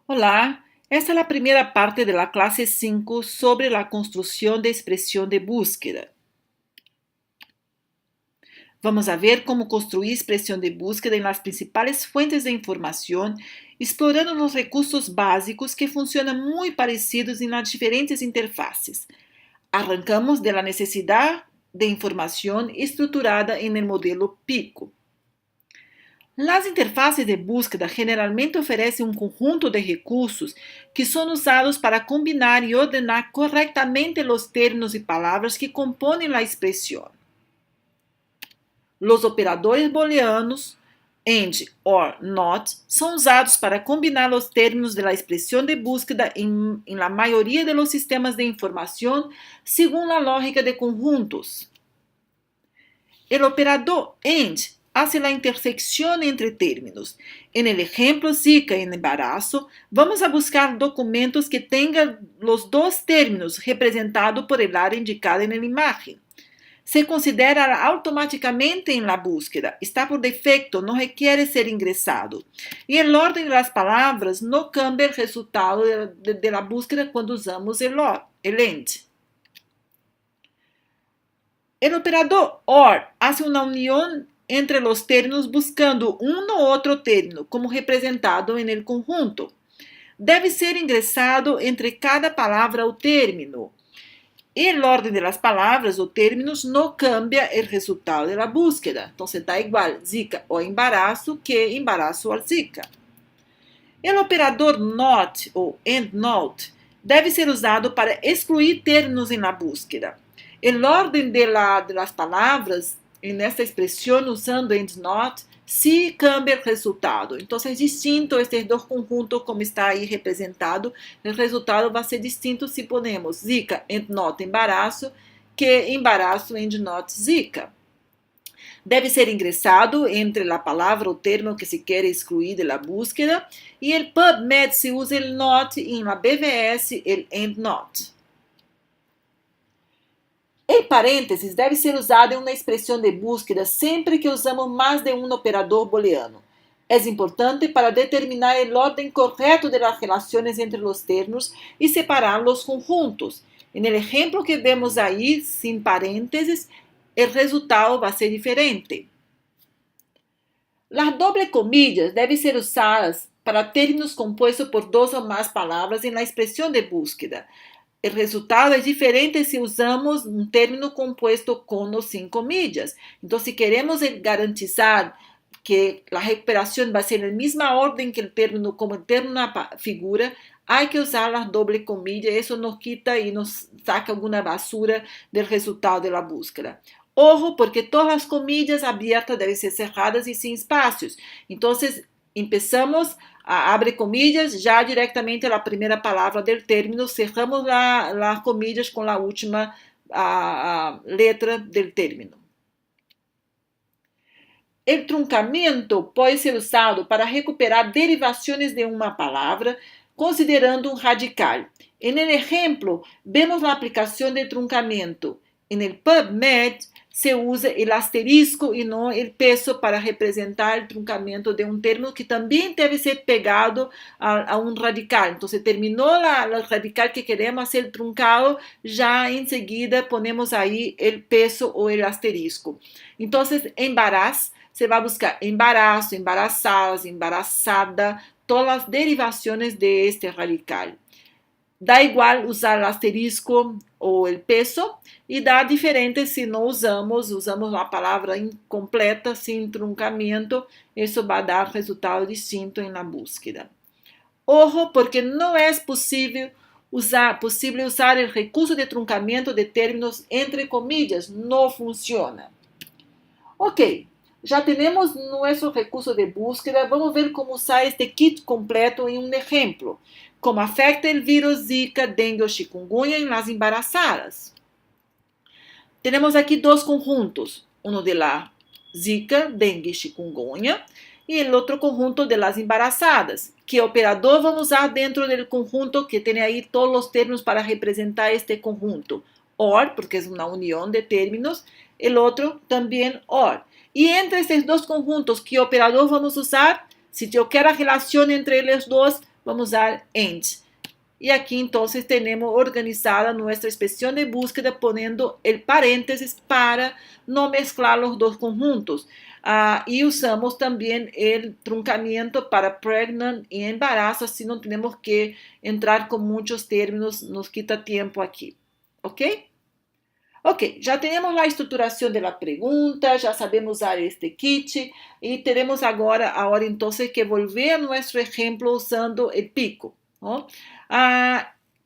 Hola, esta es la primera parte de la clase 5 sobre la construcción de expresión de búsqueda. Vamos a ver cómo construir expresión de búsqueda en las principales fuentes de información, explorando los recursos básicos que funcionan muy parecidos en las diferentes interfaces. Arrancamos de la necesidad de información estructurada en el modelo PICO. Las interfaces de búsqueda generalmente ofrecen un conjunto de recursos que son usados para combinar y ordenar correctamente los términos y palabras que componen la expresión. Los operadores booleanos, AND, OR, NOT, son usados para combinar los términos de la expresión de búsqueda en la mayoría de los sistemas de información según la lógica de conjuntos. El operador AND hace la intersección entre términos. En el ejemplo Zika en embarazo, vamos a buscar documentos que tengan los dos términos representados por el área indicada en la imagen. Se considera automáticamente en la búsqueda, está por defecto, no requiere ser ingresado. Y el orden de las palabras no cambia el resultado de la búsqueda cuando usamos el AND. El operador OR hace una unión entre los términos buscando uno u otro término como representado en el conjunto. Debe ser ingresado entre cada palabra o término. El orden de las palabras o términos no cambia el resultado de la búsqueda. Entonces da igual Zika o embarazo que embarazo al Zika. El operador NOT o AND NOT debe ser usado para excluir términos en la búsqueda. El orden de las palabras en esta expresión usando AND NOT sí cambia el resultado. Entonces es distinto estos dos conjuntos como está ahí representado. El resultado va a ser distinto si ponemos Zika AND NOT embarazo que embarazo AND NOT Zika. Debe ser ingresado entre la palabra o término que se quiere excluir de la búsqueda y el PubMed se usa el NOT y en la BVS el AND NOT. El paréntesis debe ser usado en una expresión de búsqueda siempre que usamos más de un operador booleano. Es importante para determinar el orden correcto de las relaciones entre los términos y separar los conjuntos. En el ejemplo que vemos ahí, sin paréntesis, el resultado va a ser diferente. Las doble comillas deben ser usadas para términos compuestos por dos o más palabras en la expresión de búsqueda. El resultado es diferente si usamos un término compuesto con o sin comillas. Entonces, si queremos garantizar que la recuperación va a ser en la misma orden que el término, como el término figura, hay que usar las doble comillas. Eso nos quita y nos saca alguna basura del resultado de la búsqueda. Ojo, porque todas las comillas abiertas deben ser cerradas y sin espacios. Entonces, empezamos abre comillas, ya directamente la primera palabra del término, cerramos las comillas con la última letra del término. El truncamiento puede ser usado para recuperar derivaciones de una palabra considerando un radical. En el ejemplo, vemos la aplicación de truncamiento. En el PubMed se usa el asterisco y no el peso para representar el truncamiento de un término que también debe ser pegado a un radical. Entonces terminó el radical que queremos hacer truncado, ya enseguida ponemos ahí el peso o el asterisco. Entonces embarazo, se va a buscar embarazo, embarazadas, embarazada, todas las derivaciones de este radical. Da igual usar el asterisco o el peso y da diferente si no usamos la palabra incompleta, sin truncamiento, eso va a dar resultado distinto en la búsqueda. Ojo, porque no es posible usar el recurso de truncamiento de términos entre comillas, no funciona. Ok, ya tenemos nuestro recurso de búsqueda, vamos a ver cómo usar este kit completo en un ejemplo. Como afecta el virus Zika, dengue o chikungunya en las embarazadas. Tenemos aquí dos conjuntos, uno de la Zika, dengue, chikungunya. Y el otro conjunto de las embarazadas. ¿Qué operador vamos a usar dentro del conjunto que tiene ahí todos los términos para representar este conjunto? OR, porque es una unión de términos. El otro también OR. Y entre estos dos conjuntos, ¿qué operador vamos a usar? Si yo quiero la relación entre los dos, vamos a usar AND. Y aquí entonces tenemos organizada nuestra expresión de búsqueda poniendo el paréntesis para no mezclar los dos conjuntos. Y usamos también el truncamiento para pregnant y embarazo, así no tenemos que entrar con muchos términos, nos quita tiempo aquí. ¿Ok? Ok, ya tenemos la estruturación de la pregunta, ya sabemos usar este kit y tenemos ahora entonces que volver a nuestro ejemplo usando el pico, ¿no?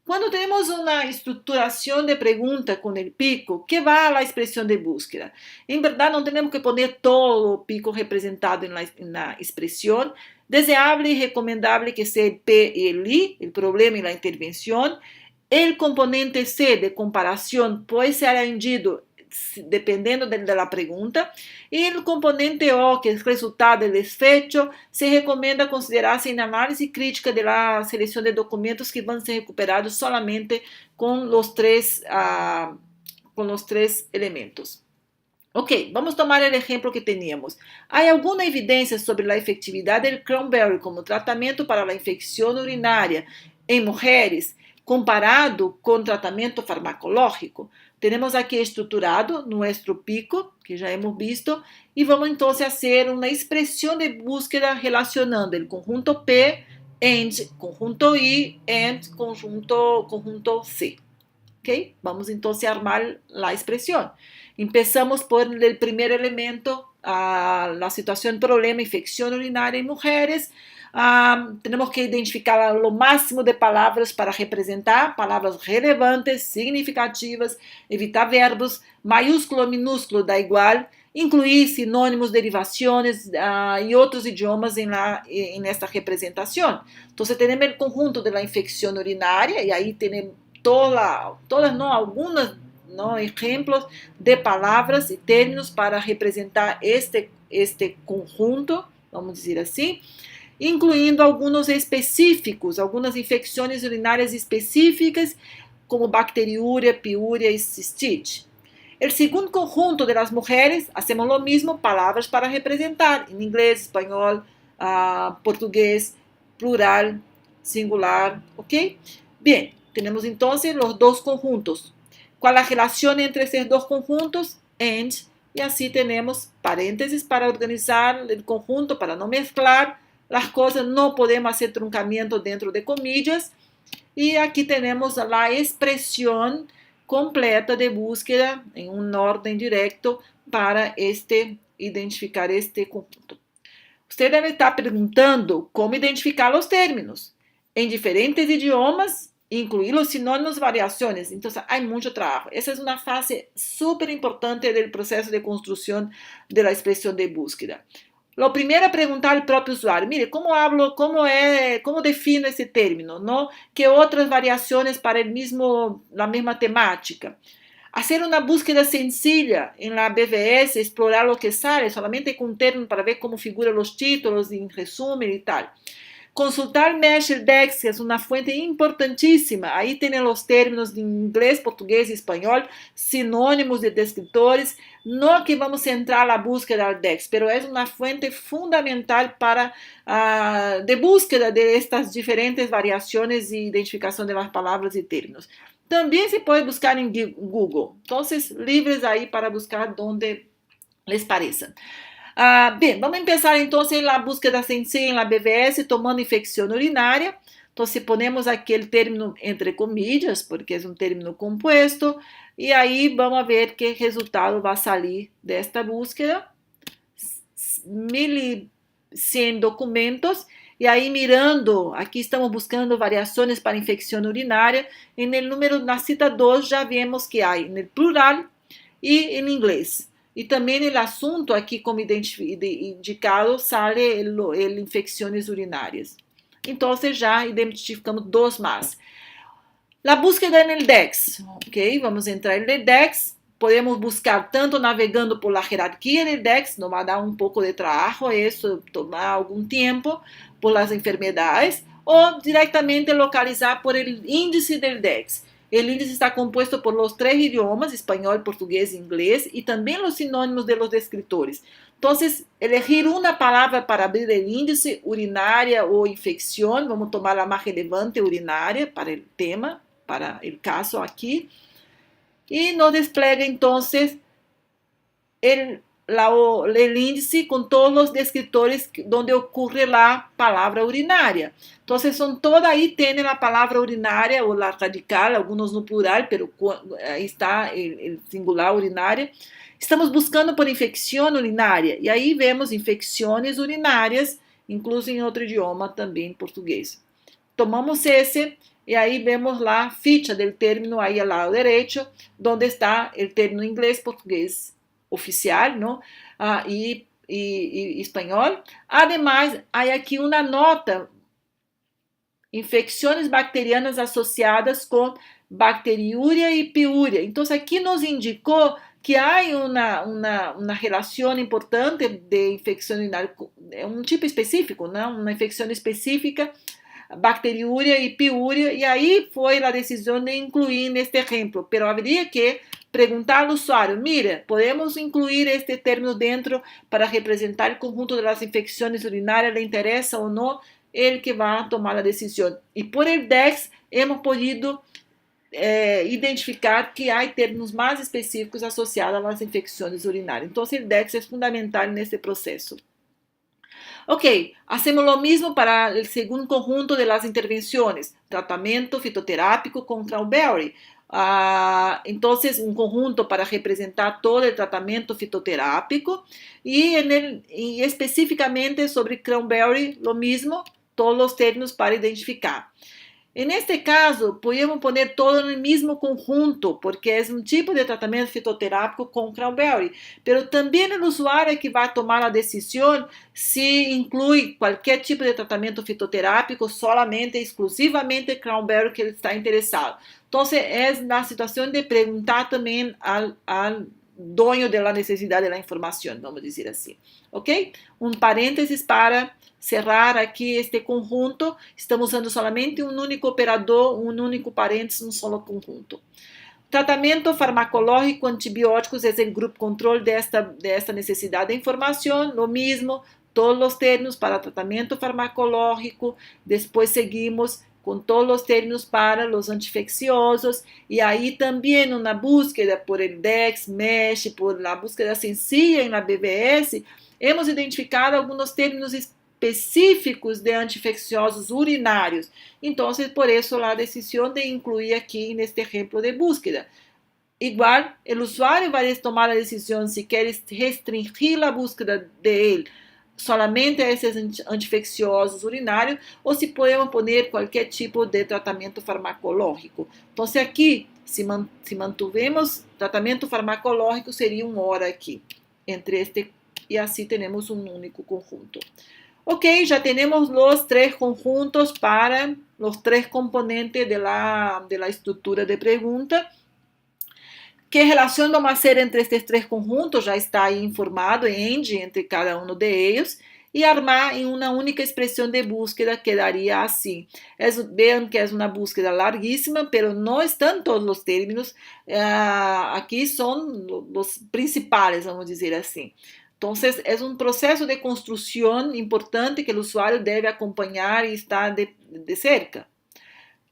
Cuando tenemos una estruturación de pregunta con el pico, ¿qué va a la expresión de búsqueda? En verdad no tenemos que poner todo el pico representado en la expresión. Deseable y recomendable que sea el P y el I, el problema y la intervención. El componente C de comparación puede ser añadido dependiendo de la pregunta. Y el componente O, que es resultado del desfecho, se recomienda considerarse en análisis crítica de la selección de documentos que van a ser recuperados solamente con los tres elementos. Ok, vamos a tomar el ejemplo que teníamos. ¿Hay alguna evidencia sobre la efectividad del cranberry como tratamiento para la infección urinaria en mujeres comparado con tratamiento farmacológico? Tenemos aquí estructurado nuestro pico, que ya hemos visto, y vamos entonces a hacer una expresión de búsqueda relacionando el conjunto P, AND, conjunto I, AND, conjunto C. ¿Okay? Vamos entonces a armar la expresión. Empezamos por el primer elemento, la situación problema, infección urinaria en mujeres. Tenemos que identificar lo máximo de palabras para representar, palabras relevantes, significativas, evitar verbos, maiúsculo, minúsculo, da igual, incluir sinônimos, derivaciones y otros idiomas en esta representación. Entonces tenemos el conjunto de la infección urinaria y ahí tenemos algunos ejemplos de palabras y términos para representar este conjunto, vamos a decir así, incluindo algunos específicos, algunas infecciones urinarias específicas, como bacteriúria, piúria y cistite. El segundo conjunto de las mujeres, hacemos lo mismo, palabras para representar, en inglés, español, portugués, plural, singular, ¿ok? Bien, tenemos entonces los dos conjuntos. ¿Cuál es la relación entre estos dos conjuntos? AND, y así tenemos paréntesis para organizar el conjunto, para no mezclar las cosas, no podemos hacer truncamiento dentro de comillas. Y aquí tenemos la expresión completa de búsqueda en un orden directo para identificar este conjunto. Usted debe estar preguntando cómo identificar los términos en diferentes idiomas, incluir los sinónimos y variaciones. Entonces, hay mucho trabajo. Esa es una fase súper importante del proceso de construcción de la expresión de búsqueda. Lo primero es preguntar al propio usuario, mire, ¿cómo hablo, cómo defino ese término? ¿No? ¿Qué otras variaciones para la misma temática? Hacer una búsqueda sencilla en la BVS, explorar lo que sale, solamente con un término para ver cómo figuran los títulos en resumen y tal. Consultar Meshdex, que es una fuente importantísima. Ahí tienen los términos de inglés, portugués y español, sinónimos de descriptores. No que vamos a entrar a la búsqueda del DEX, pero es una fuente fundamental de búsqueda de estas diferentes variaciones y identificación de las palabras y términos. También se puede buscar en Google. Entonces, libres ahí para buscar donde les parezca. Bien, vamos a empezar entonces la búsqueda sencilla en la BVS tomando infección urinaria. Entonces ponemos aquí el término entre comillas porque es un término compuesto y ahí vamos a ver qué resultado va a salir de esta búsqueda. 1100 documentos y ahí mirando, aquí estamos buscando variaciones para infección urinaria. En el número, na cita 2 ya vemos que hay en el plural y en inglés. Y también el asunto aquí como indicado sale el infecciones urinarias. Entonces ya identificamos dos más. La búsqueda en el DEX. Ok, vamos a entrar en el DEX. podemos buscar tanto navegando por la jerarquía del DEX, nos va a dar un poco de trabajo eso, tomar algún tiempo por las enfermedades, o directamente localizar por el índice del DEX. El índice está compuesto por los 3 idiomas, español, portugués e inglés, y también los sinónimos de los descriptores. Entonces, elegir una palabra para abrir el índice, urinaria o infección, vamos a tomar la más relevante, urinaria, para el tema, para el caso aquí. Y nos despliega entonces el índice con todos los descriptores donde ocurre la palabra urinaria. Entonces, son todas ahí, tienen la palabra urinaria o la radical, algunos no plural, pero ahí está el singular urinaria. Estamos buscando por infección urinaria, e aí vemos infecções urinárias, incluso em outro idioma também, português. Tomamos esse, e aí vemos lá a ficha do término aí ao lado direito, onde está o término inglês, português oficial, não? E espanhol. Ademais, há aqui uma nota, infecções bacterianas associadas com bacteriúria e piúria. Então, aqui nos indicou que há uma relação importante de infecção urinária, um tipo específico, não? Uma infecção específica, bacteriúria e piúria, e aí foi a decisão de incluir neste exemplo, mas haveria que perguntar ao usuário, mira, podemos incluir este término dentro para representar o conjunto das infecções urinárias, lhe interessa ou não? Ele que vai tomar a decisão. E por el DEX, hemos podido identificar que há termos mais específicos associados às infecções urinárias. Então, o DEX é fundamental nesse processo. Ok, hacemos lo mismo para el segundo conjunto de las intervenciones, tratamiento fitoterápico con cranberry. Entonces, un conjunto para representar todo el tratamiento fitoterápico y específicamente sobre cranberry, lo mismo, todos los términos para identificar. En este caso, podemos poner todo en el mismo conjunto, porque es un tipo de tratamiento fitoterápico con cranberry, pero también el usuario que va a tomar la decisión si incluye cualquier tipo de tratamiento fitoterápico, solamente, exclusivamente cranberry que ele está interesado. Entonces, es la situación de preguntar también al dueño de la necesidad de la información, vamos a decir así. ¿Ok? Un paréntesis para cerrar aqui este conjunto. Estamos usando solamente um único operador, um único parênteses, um solo conjunto. Tratamento farmacológico antibióticos é o grupo controle desta necessidade de informação. Lo mismo, todos os termos para tratamento farmacológico. Depois seguimos com todos os termos para os antiinfecciosos. E aí também na búsqueda por el DEX, MESH, por la búsqueda sencilla na BVS, hemos identificado alguns termos específicos de antiinfecciosos urinários. Então, por isso, a decisão de incluir aqui neste exemplo de búsqueda. Igual, o usuário vai tomar a decisão se quer restringir a búsqueda dele solamente a esses antiinfecciosos urinários ou se podemos poner qualquer tipo de tratamento farmacológico. Então, aqui, se mantivemos tratamento farmacológico, seria uma hora aqui, entre este, e assim temos um único conjunto. Ok, já temos os 3 conjuntos para os 3 componentes de la estrutura de pergunta. Que relação vamos fazer entre estes 3 conjuntos? Já está aí informado entre cada um de eles. E armar em uma única expressão de búsqueda que daria assim. Vean que é uma búsqueda larguíssima, mas não estão todos os términos. Aqui são os principais, vamos dizer assim. Então, é um processo de construção importante que o usuário deve acompanhar e estar de cerca.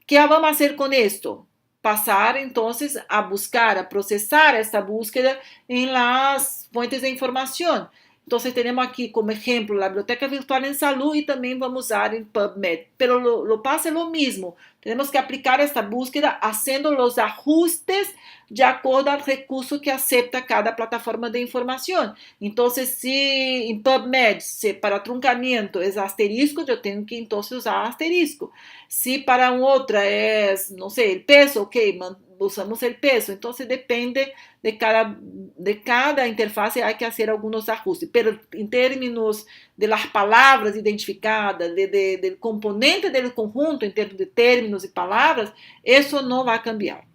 O que vamos fazer com isto? Passar, então, a buscar, a processar esta búsqueda em las fuentes de informação. Então, temos aqui como exemplo a Biblioteca Virtual em Saúde e também vamos usar em PubMed. Pero lo pasa é o mesmo. Temos que aplicar esta búsqueda haciendo os ajustes de acordo ao recurso que acepta cada plataforma de informação. Então, se em PubMed, para truncamento é asterisco, eu tenho que então usar asterisco. Se para outra é, não sei, o peso, ok, usamos o peso. Então, depende de cada interface, há que fazer alguns ajustes. Pero em termos de las palavras identificadas, do componente do conjunto, em termos de términos e palavras, isso não vai cambiar.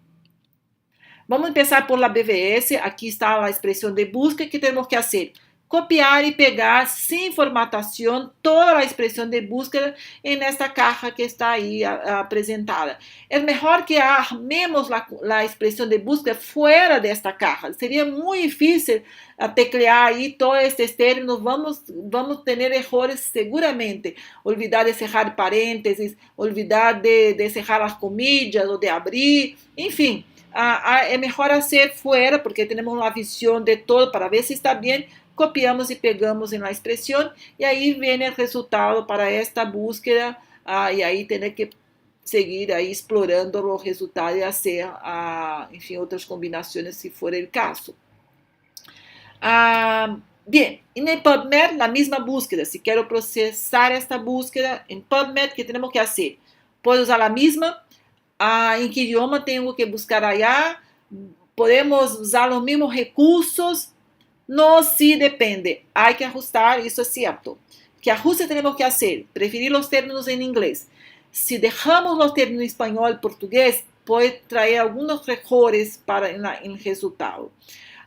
Vamos empezar por la BVS. Aqui está a expressão de busca que temos que fazer. Copiar e pegar sem formatação toda a expressão de búsqueda em esta caja que está aí apresentada. É melhor que armemos a expressão de búsqueda fora desta caja. Seria muito difícil teclear aí todos estes términos. Vamos ter erros seguramente. Olvidar de cerrar parênteses, olvidar de cerrar as comillas ou de abrir, enfim. É melhor fazer fora porque temos uma visão de todo para ver se está bem. Copiamos e pegamos na expressão e aí vem o resultado para esta búsqueda e aí tem que seguir aí explorando o resultado e fazer, enfim, outras combinações se for o caso. Bien, em PubMed, a mesma búsqueda. Se quero processar esta búsqueda em PubMed, o que temos que fazer? Posso usar a mesma. Em que idioma tenho que buscar allá? Podemos usar os mesmos recursos? No, sí, depende. Hay que ajustar, eso es cierto. ¿Qué ajuste tenemos que hacer? Preferir los términos en inglés. Si dejamos los términos en español, portugués, puede traer algunos errores para el resultado.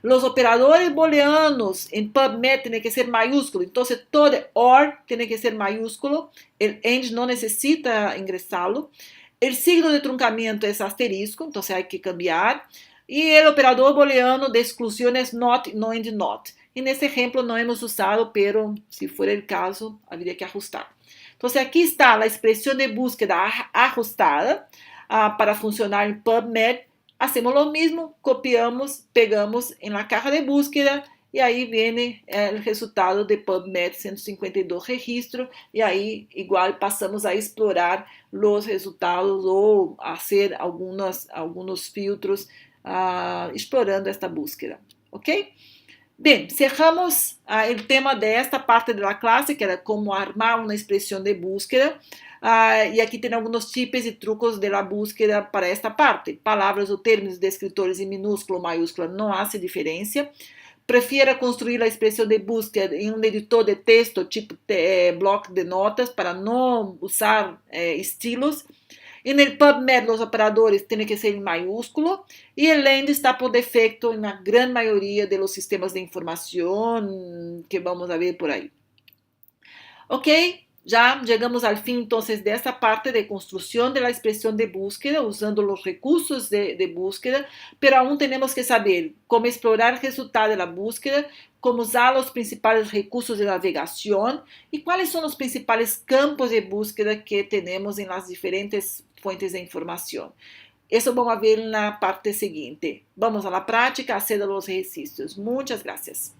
Los operadores booleanos en PubMed tienen que ser mayúsculos. Entonces, todo OR tiene que ser mayúsculo. El AND no necesita ingresarlo. El signo de truncamiento es asterisco, entonces hay que cambiar. Y el operador booleano de exclusión es not, no and not. En este ejemplo no hemos usado, pero si fuera el caso, habría que ajustar. Entonces aquí está la expresión de búsqueda ajustada para funcionar en PubMed. Hacemos lo mismo, copiamos, pegamos en la caja de búsqueda y ahí viene el resultado de PubMed 152 registros y ahí igual pasamos a explorar los resultados o hacer algunos filtros explorando esta búsqueda, ¿ok? Bem, cerramos o tema desta parte da classe, que era como armar uma expressão de búsqueda. E aqui tem alguns tipos e trucos da búsqueda para esta parte. Palavras ou termos descritores em minúsculo ou maiúsculo não há diferença. Prefira construir a expressão de búsqueda em um editor de texto, tipo bloco de notas, para não usar estilos. En el PubMed, los operadores tienen que ser en mayúsculo y el AND está por defecto en la gran mayoría de los sistemas de información que vamos a ver por ahí. Ok, ya llegamos al fin entonces de esta parte de construcción de la expresión de búsqueda usando los recursos de búsqueda, pero aún tenemos que saber cómo explorar el resultado de la búsqueda, cómo usar los principales recursos de navegación y cuáles son los principales campos de búsqueda que tenemos en las diferentes fuentes de información. Eso vamos a ver en la parte siguiente. Vamos a la práctica, hacer los ejercicios. Muchas gracias.